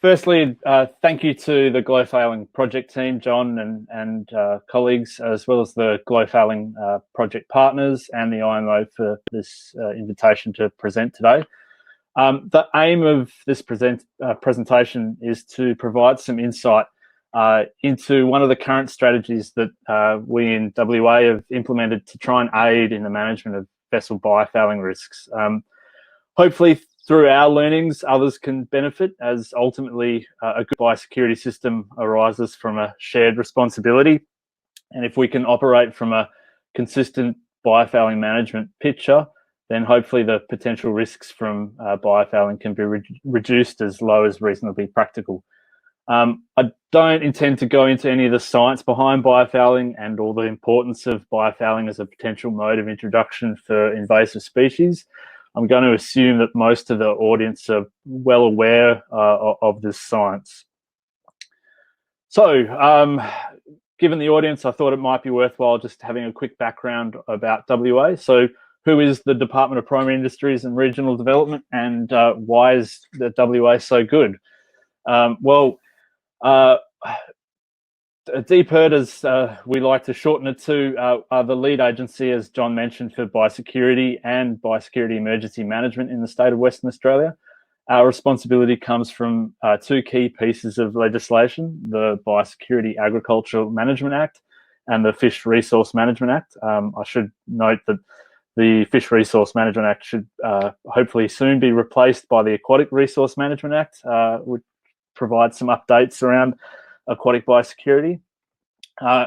Firstly, thank you to the GloFouling project team, John and colleagues, as well as the GloFouling project partners and the IMO for this invitation to present today. The aim of this presentation is to provide some insight into one of the current strategies that we in WA have implemented to try and aid in the management of vessel biofouling risks. Hopefully, through our learnings, others can benefit, as ultimately a good biosecurity system arises from a shared responsibility. And if we can operate from a consistent biofouling management picture, then hopefully the potential risks from biofouling can be reduced as low as reasonably practical. I don't intend to go into any of the science behind biofouling and all the importance of biofouling as a potential mode of introduction for invasive species. I'm going to assume that most of the audience are well aware of this science. So, given the audience, I thought it might be worthwhile just having a quick background about WA. So, who is the Department of Primary Industries and Regional Development, and why is the WA so good? DPIRD, as we like to shorten it to, are the lead agency, as John mentioned, for biosecurity and biosecurity emergency management in the state of Western Australia. Our responsibility comes from two key pieces of legislation: the Biosecurity Agricultural Management Act and the Fish Resource Management Act. I should note that the Fish Resource Management Act should hopefully soon be replaced by the Aquatic Resource Management Act, which provides some updates around aquatic biosecurity.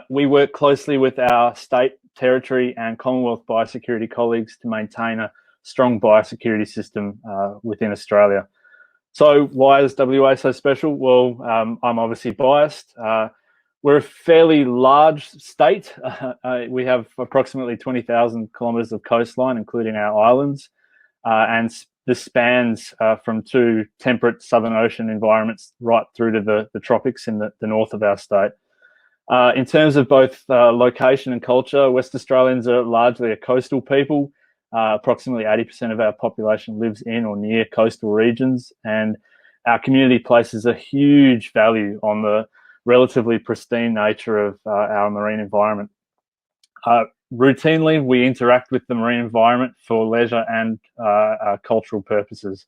We work closely with our state, territory and Commonwealth biosecurity colleagues to maintain a strong biosecurity system within Australia. So why is WA so special? Well, I'm obviously biased. We're a fairly large state. We have approximately 20,000 kilometres of coastline, including our islands, and this spans from two temperate Southern Ocean environments right through to the tropics in the north of our state. In terms of both location and culture, West Australians are largely a coastal people. Approximately 80% of our population lives in or near coastal regions, and our community places a huge value on the relatively pristine nature of our marine environment. Routinely, we interact with the marine environment for leisure and cultural purposes.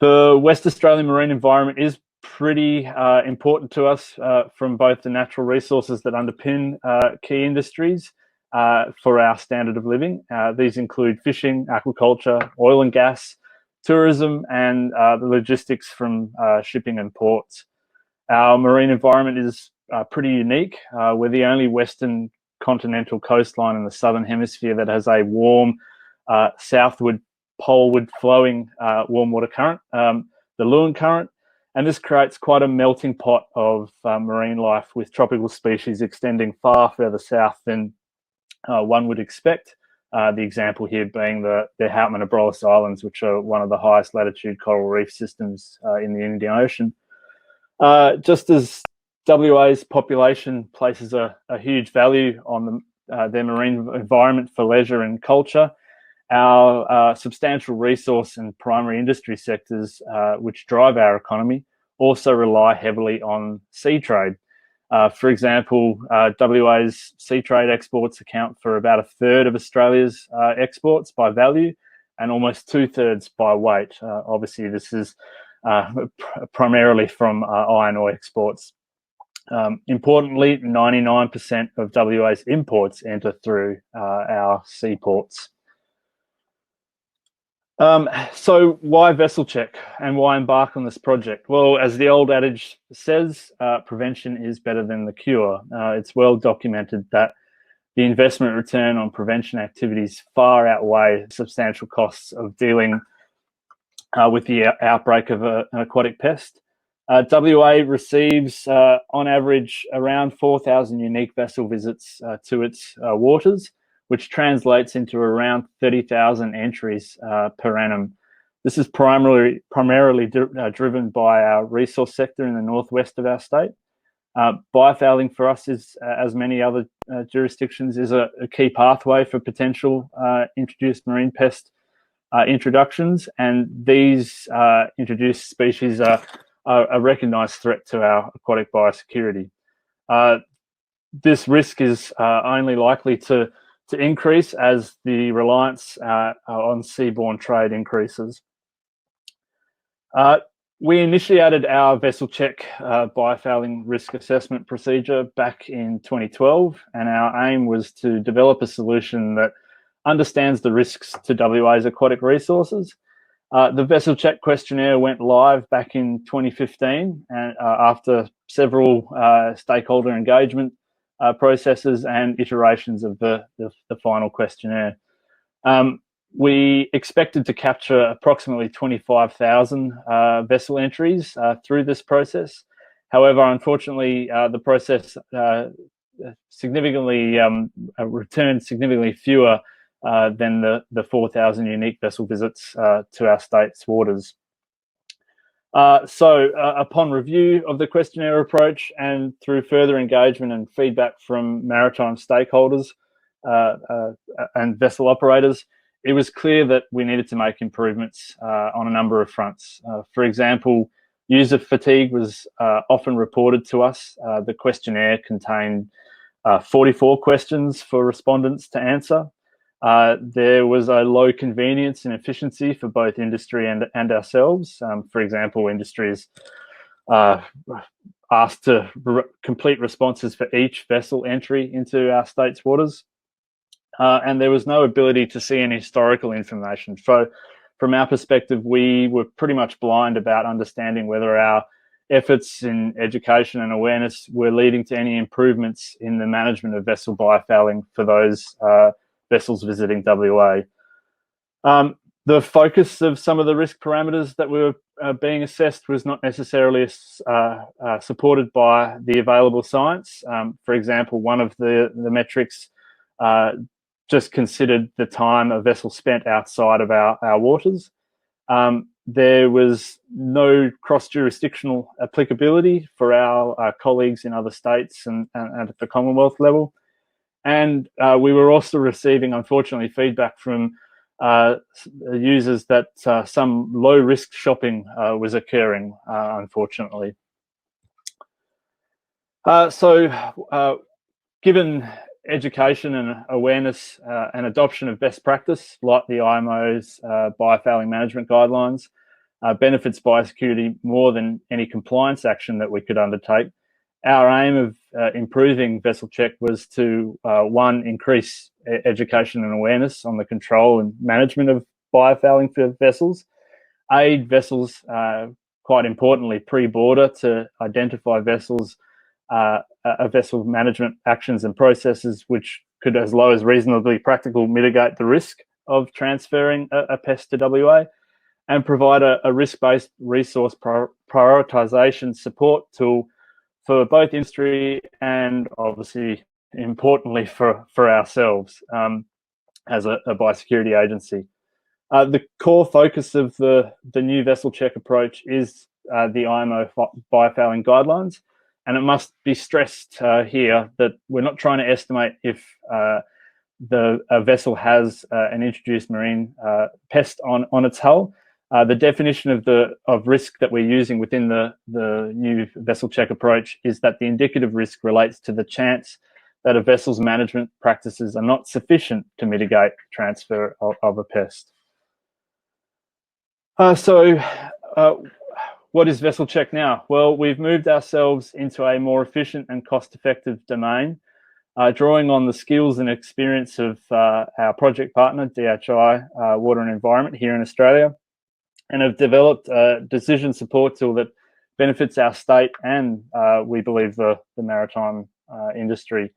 The West Australian marine environment is pretty important to us from both the natural resources that underpin key industries for our standard of living. These include fishing, aquaculture, oil and gas, tourism, and the logistics from shipping and ports. Our marine environment is pretty unique. We're the only Western continental coastline in the southern hemisphere that has a warm southward poleward flowing warm water current, the Lewin current, and this creates quite a melting pot of marine life, with tropical species extending far further south than one would expect. The example here being the Houtman Abrolhos Islands, which are one of the highest latitude coral reef systems in the Indian Ocean. Just as WA's population places a huge value on their marine environment for leisure and culture, our substantial resource and primary industry sectors, which drive our economy, also rely heavily on sea trade. For example, WA's sea trade exports account for about a third of Australia's exports by value and almost 2/3 by weight. Obviously, this is primarily from iron ore exports. Importantly, 99% of WA's imports enter through our seaports. So why vessel check and why embark on this project? Well, as the old adage says, prevention is better than the cure. It's well documented that the investment return on prevention activities far outweigh substantial costs of dealing with the outbreak of an aquatic pest. WA receives, on average, around 4,000 unique vessel visits to its waters, which translates into around 30,000 entries per annum. This is primarily driven by our resource sector in the northwest of our state. Biofouling for us is, as many other jurisdictions, is a key pathway for potential introduced marine pest introductions, and these introduced species are a recognised threat to our aquatic biosecurity. This risk is only likely to increase as the reliance on seaborne trade increases. We initiated our vessel check biofouling risk assessment procedure back in 2012, and our aim was to develop a solution that understands the risks to WA's aquatic resources. The vessel check questionnaire went live back in 2015, and after several stakeholder engagement processes and iterations of the final questionnaire. We expected to capture approximately 25,000 vessel entries through this process. However, unfortunately, the process returned significantly fewer than the 4,000 unique vessel visits to our state's waters. Upon review of the questionnaire approach and through further engagement and feedback from maritime stakeholders and vessel operators, it was clear that we needed to make improvements on a number of fronts. For example, user fatigue was often reported to us. The questionnaire contained 44 questions for respondents to answer. There was a low convenience and efficiency for both industry and ourselves. For example, industry is asked to complete responses for each vessel entry into our state's waters. And there was no ability to see any historical information. So from our perspective, we were pretty much blind about understanding whether our efforts in education and awareness were leading to any improvements in the management of vessel biofouling for those vessels visiting WA. The focus of some of the risk parameters that were being assessed was not necessarily supported by the available science. For example, one of the metrics just considered the time a vessel spent outside of our waters. There was no cross-jurisdictional applicability for our colleagues in other states and at the Commonwealth level. And we were also receiving, unfortunately, feedback from users that some low-risk shopping was occurring, unfortunately. Given education and awareness and adoption of best practice, like the IMO's biofouling management guidelines, benefits biosecurity more than any compliance action that we could undertake. Our aim of improving vessel check was to, one, increase education and awareness on the control and management of biofouling for vessels, aid vessels, quite importantly, pre-border to identify vessels, vessel management actions and processes which could, as low as reasonably practical, mitigate the risk of transferring a pest to WA, and provide a risk-based resource prioritisation support tool for both industry and, obviously, importantly, for ourselves as a biosecurity agency. The core focus of the new vessel check approach is the IMO biofouling guidelines, and it must be stressed here that we're not trying to estimate if a vessel has an introduced marine pest on its hull. The definition of risk that we're using within the new vessel check approach is that the indicative risk relates to the chance that a vessel's management practices are not sufficient to mitigate transfer of a pest. What is vessel check now? Well, we've moved ourselves into a more efficient and cost-effective domain, drawing on the skills and experience of our project partner, DHI Water and Environment here in Australia, and have developed a decision support tool that benefits our state and, we believe, the maritime industry.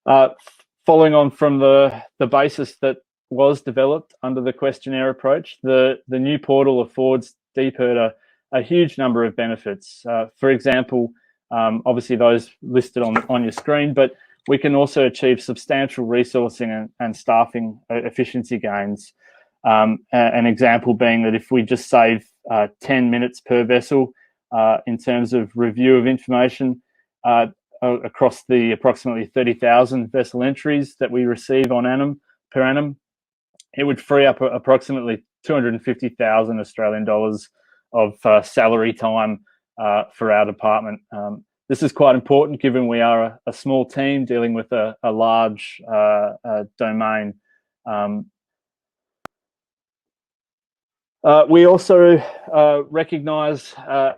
Following on from the basis that was developed under the questionnaire approach, the new portal affords DPIRD a huge number of benefits. For example, obviously those listed on your screen, but we can also achieve substantial resourcing and staffing efficiency gains. An example being that if we just save 10 minutes per vessel in terms of review of information across the approximately 30,000 vessel entries that we receive per annum, it would free up approximately 250,000 Australian dollars of salary time for our department. This is quite important given we are a small team dealing with a large domain. We also recognise,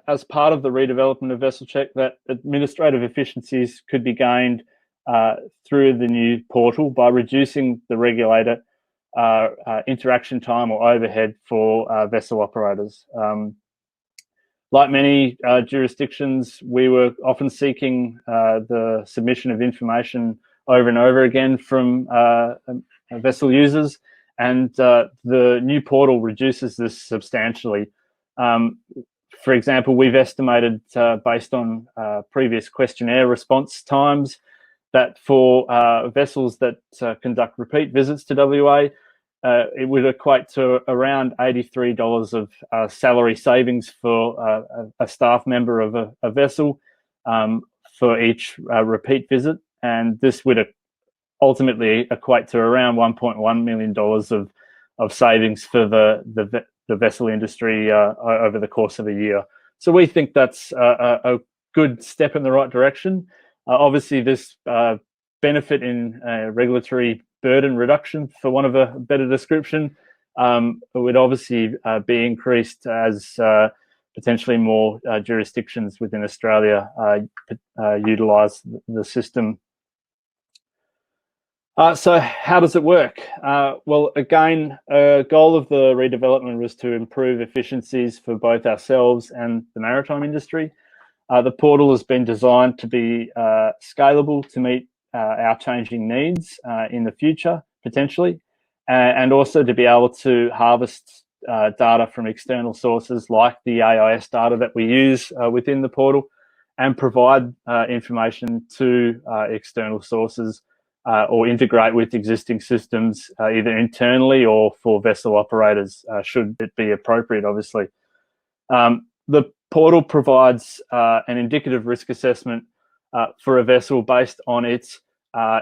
as part of the redevelopment of Vessel Check, that administrative efficiencies could be gained through the new portal by reducing the regulator interaction time or overhead for vessel operators. Like many jurisdictions, we were often seeking the submission of information over and over again from vessel users, and the new portal reduces this substantially. For example, we've estimated, based on previous questionnaire response times, that for vessels that conduct repeat visits to WA, it would equate to around $83 of salary savings for a staff member of a vessel for each repeat visit. And this would ultimately equate to around $1.1 million of savings for the vessel industry over the course of a year. So we think that's a good step in the right direction. Obviously, this benefit in regulatory burden reduction, for want of a better description, would obviously be increased as potentially more jurisdictions within Australia utilise the system. So how does it work? Well, again, a goal of the redevelopment was to improve efficiencies for both ourselves and the maritime industry. The portal has been designed to be scalable to meet our changing needs in the future, potentially, and also to be able to harvest data from external sources like the AIS data that we use within the portal, and provide information to external sources or integrate with existing systems, either internally or for vessel operators, should it be appropriate, obviously. The portal provides an indicative risk assessment for a vessel based on its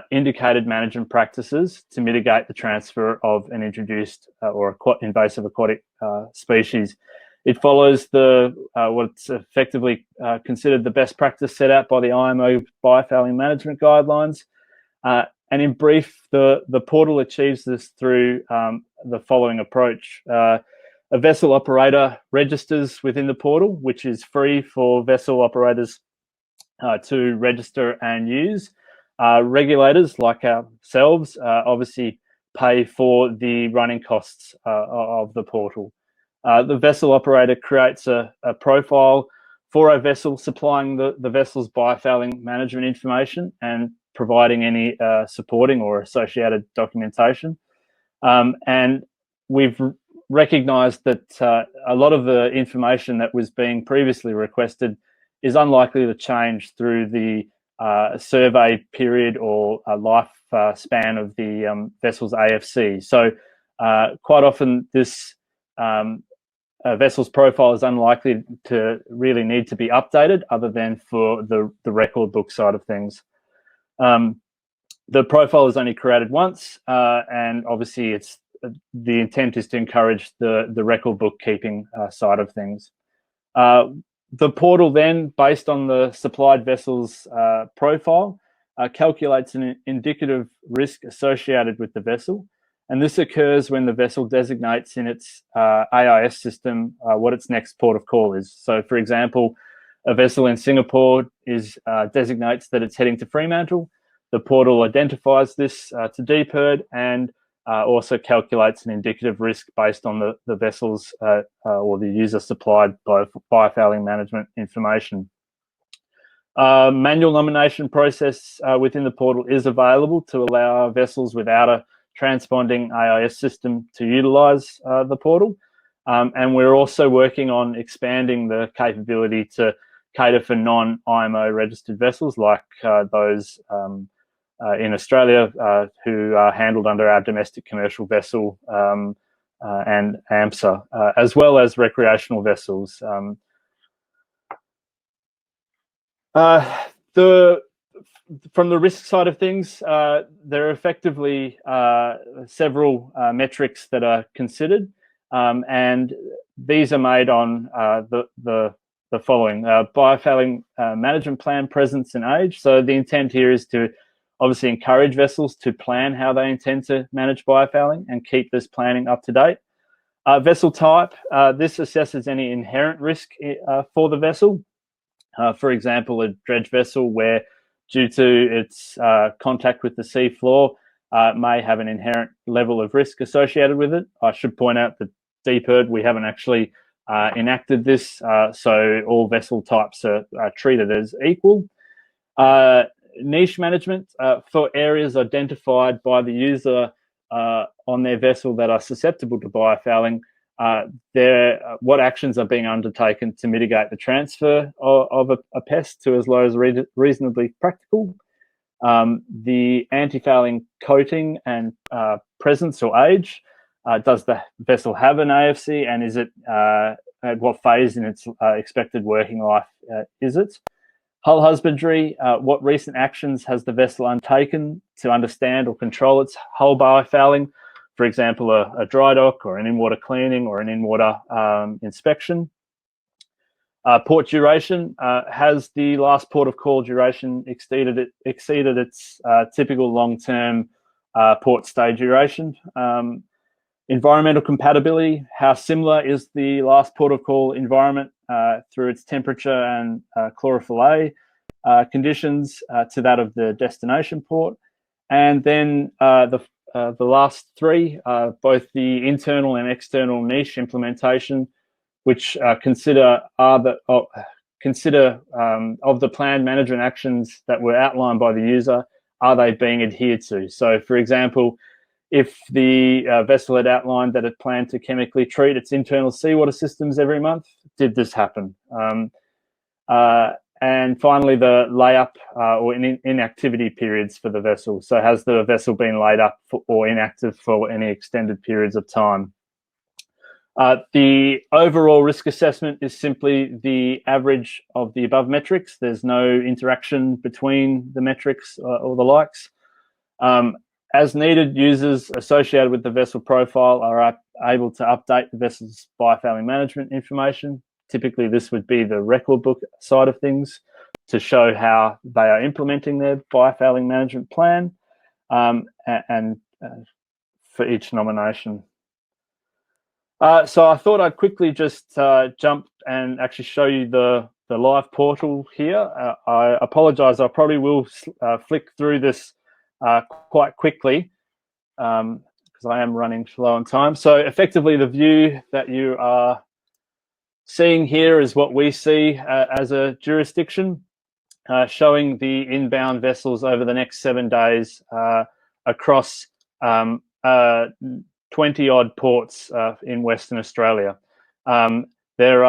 indicated management practices to mitigate the transfer of an introduced or invasive aquatic species. It follows what's effectively considered the best practice set out by the IMO biofouling management guidelines. And in brief, the portal achieves this through the following approach. A vessel operator registers within the portal, which is free for vessel operators to register and use. Regulators like ourselves obviously pay for the running costs of the portal. The vessel operator creates a profile for a vessel, supplying the vessel's biofouling management information and providing any supporting or associated documentation. And we've recognised that a lot of the information that was being previously requested is unlikely to change through the survey period or life span of the vessel's AFC. So quite often this vessel's profile is unlikely to really need to be updated, other than for the record book side of things. The profile is only created once, and obviously the intent is to encourage the record book keeping side of things. The portal then, based on the supplied vessel's profile, calculates an indicative risk associated with the vessel. And this occurs when the vessel designates in its AIS system what its next port of call is. So, for example, a vessel in Singapore designates that it's heading to Fremantle. The portal identifies this to DPIRD and also calculates an indicative risk based on the vessel's or the user-supplied biofouling management information. Manual nomination process within the portal is available to allow vessels without a transponding AIS system to utilise the portal. And we're also working on expanding the capability to cater for non-IMO registered vessels, like those in Australia who are handled under our domestic commercial vessel and AMSA, as well as recreational vessels. The from the risk side of things, there are effectively several metrics that are considered, and these are made on the following: biofouling management plan, presence, and age. So the intent here is to obviously encourage vessels to plan how they intend to manage biofouling and keep this planning up to date. Vessel type, this assesses any inherent risk for the vessel. For example, a dredge vessel where, due to its contact with the sea floor, may have an inherent level of risk associated with it. I should point out that DPIRD, we haven't actually enacted this, so all vessel types are treated as equal. Niche management, for areas identified by the user on their vessel that are susceptible to biofouling, what actions are being undertaken to mitigate the transfer of a pest to as low as reasonably practical. The anti-fouling coating and presence or age. Does the vessel have an AFC, and is it at what phase in its expected working life is it? Hull husbandry, what recent actions has the vessel undertaken to understand or control its hull biofouling? For example, a dry dock or an in-water cleaning or an in-water inspection. Port duration, has the last port of call duration exceeded its typical long-term port stay duration? Environmental compatibility, how similar is the last port of call environment through its temperature and chlorophyll A conditions to that of the destination port? And then the last three, both the internal and external niche implementation, which consider of the planned management actions that were outlined by the user, are they being adhered to? So, for example, if the vessel had outlined that it planned to chemically treat its internal seawater systems every month, did this happen? And finally, the layup or inactivity periods for the vessel. So has the vessel been laid up or inactive for any extended periods of time? The overall risk assessment is simply the average of the above metrics. There's no interaction between the metrics or the likes. As needed, users associated with the vessel profile are able to update the vessel's biofouling management information. Typically, this would be the record book side of things to show how they are implementing their biofouling management plan and for each nomination. So I thought I'd quickly just jump and actually show you the live portal here. I apologize, I probably will flick through this quite quickly because I am running low on time. So effectively, the view that you are seeing here is what we see as a jurisdiction, showing the inbound vessels over the next 7 days across 20-odd ports in Western Australia. There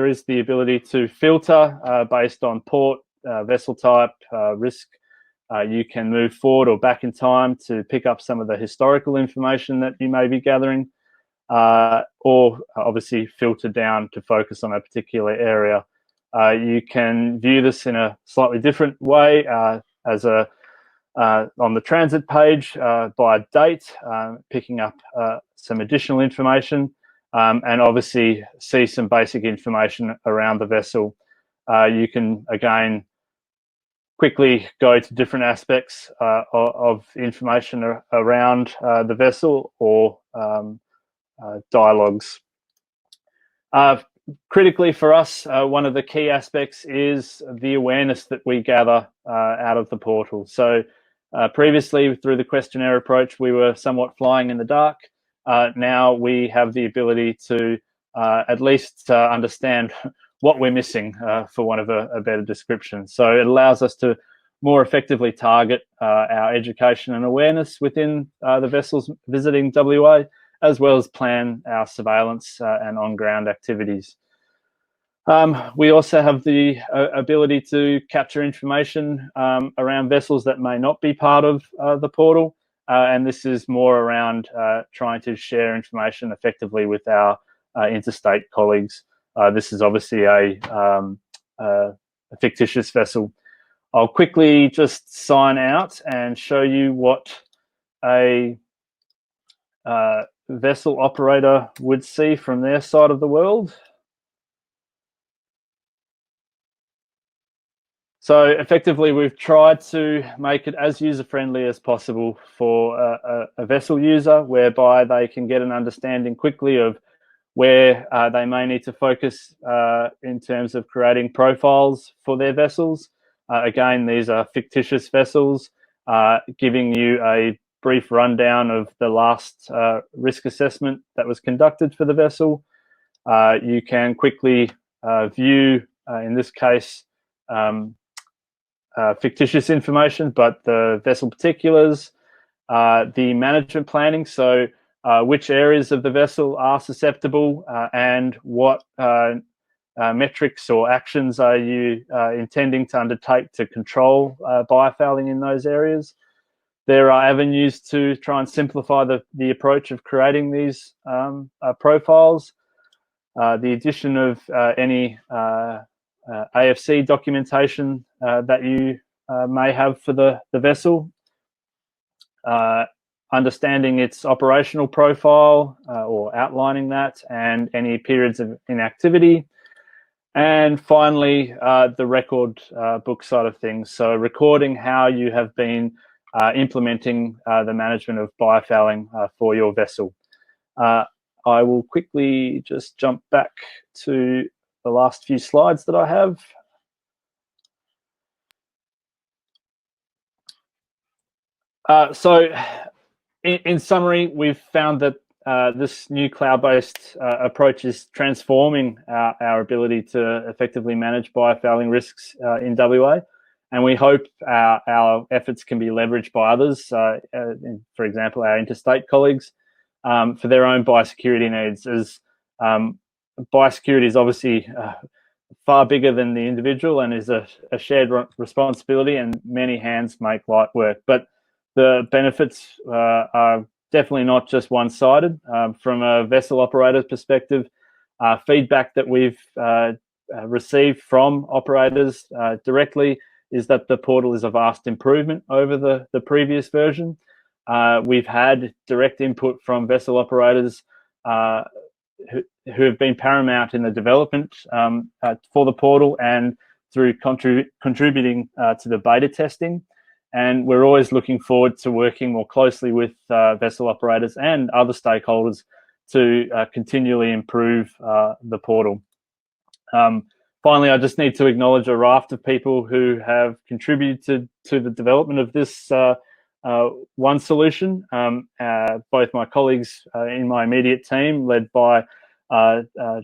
is the ability to filter based on port, vessel type, risk. You can move forward or back in time to pick up some of the historical information that you may be gathering, or obviously filter down to focus on a particular area. You can view this in a slightly different way as on the transit page by date, picking up some additional information, and obviously see some basic information around the vessel. You can again quickly go to different aspects of information around the vessel or dialogues. Critically for us, one of the key aspects is the awareness that we gather out of the portal. So previously, through the questionnaire approach, we were somewhat flying in the dark. Now we have the ability to at least understand what we're missing, for want of a better description. So it allows us to more effectively target our education and awareness within the vessels visiting WA, as well as plan our surveillance and on-ground activities. We also have the ability to capture information around vessels that may not be part of the portal, and this is more around trying to share information effectively with our interstate colleagues. This is obviously a fictitious vessel. I'll quickly just sign out and show you what a vessel operator would see from their side of the world. So effectively, we've tried to make it as user-friendly as possible for a vessel user, whereby they can get an understanding quickly of where they may need to focus in terms of creating profiles for their vessels. Again, these are fictitious vessels, giving you a brief rundown of the last risk assessment that was conducted for the vessel. You can quickly view, in this case, fictitious information, but the vessel particulars, the management planning, so which areas of the vessel are susceptible and what metrics or actions are you intending to undertake to control biofouling in those areas. There are avenues to try and simplify the approach of creating these profiles. The addition of any AFC documentation that you may have for the vessel, understanding its operational profile or outlining that, and any periods of inactivity. And finally, the record book side of things. So recording how you have been implementing the management of biofouling for your vessel. I will quickly just jump back to the last few slides that I have. So in summary, we've found that this new cloud-based approach is transforming our ability to effectively manage biofouling risks in WA. And we hope our efforts can be leveraged by others, for example, our interstate colleagues, for their own biosecurity needs, as biosecurity is obviously far bigger than the individual and is a shared responsibility, and many hands make light work. But the benefits are definitely not just one-sided. From a vessel operator's perspective, feedback that we've received from operators directly is that the portal is a vast improvement over the previous version. We've had direct input from vessel operators who have been paramount in the development for the portal and through contributing to the beta testing. And we're always looking forward to working more closely with vessel operators and other stakeholders to continually improve the portal. Finally, I just need to acknowledge a raft of people who have contributed to the development of this one solution. Both my colleagues in my immediate team, led by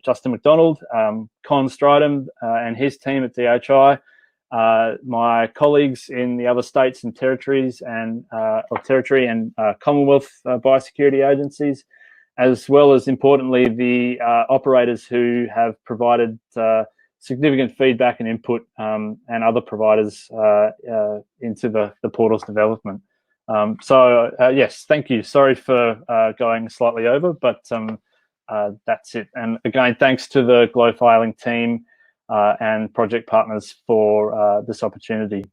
Justin McDonald, Con Stridham and his team at DHI, my colleagues in the other states and territories and Commonwealth biosecurity agencies, as well as importantly the operators who have provided significant feedback and input, and other providers into the portal's development. Yes, thank you. Sorry for going slightly over, but that's it. And again, thanks to the GloFouling team and project partners for this opportunity.